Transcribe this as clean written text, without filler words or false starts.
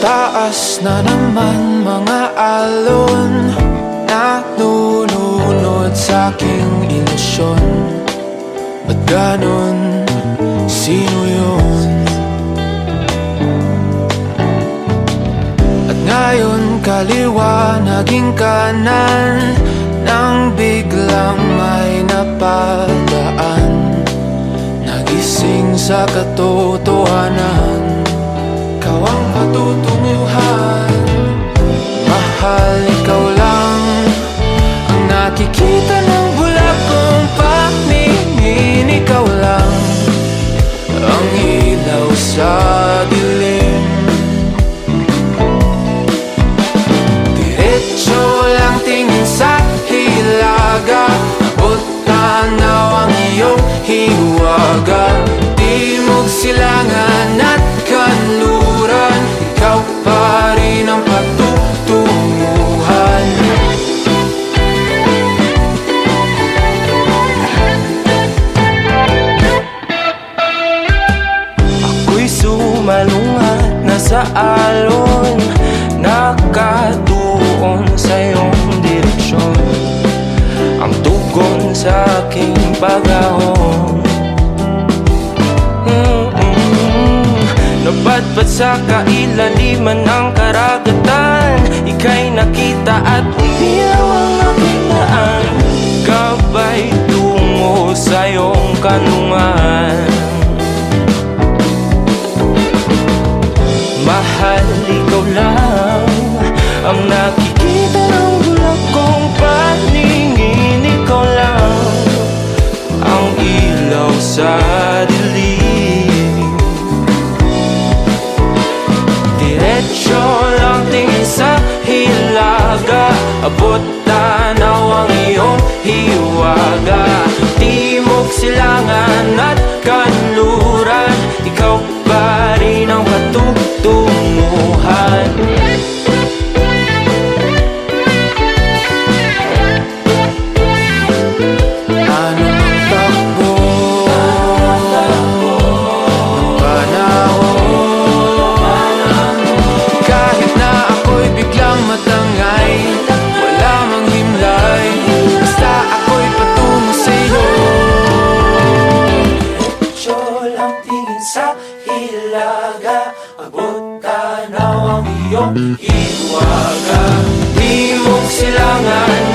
Taas na naman mga alon, nalulunod sa aking ilusyon. Ba't ganon? Sino yun? At ngayon kaliwa naging kanan, nang biglang may napadaan. Nagising sa katotohanan, ikaw ang patutunguhan. Mahal, ikaw lang ang nakikita ng bulag kong paningin. Ikaw lang ang ilaw sa dilim. Diretso lang tingin sa hilaga, abot tanaw ang iyong hiwaga. Timog, silangan at kanluran, ikaw pa rin ang patutunguhan. Ako'y sumalungat na sa alon, nakatuon sa iyong direksyon. Ang tugon sa aking pag-ahon, napadpad sa kailaliman ng karagatan. Ika'y nakita at umilaw ang aking daan, gabay tungo sa iyong kanlungan. Mahal, ikaw lang ang nakikita ng bulag kong paningin. Ikaw lang ang ilaw sa dilim. Diretso lang tingin sa hilaga, abot tanaw ang iyong hiwaga. Timog, silangan at kanluran, ikaw pa rin ang patutunguhan. Abot tanaw ang iyong hiwaga. Timog, silangan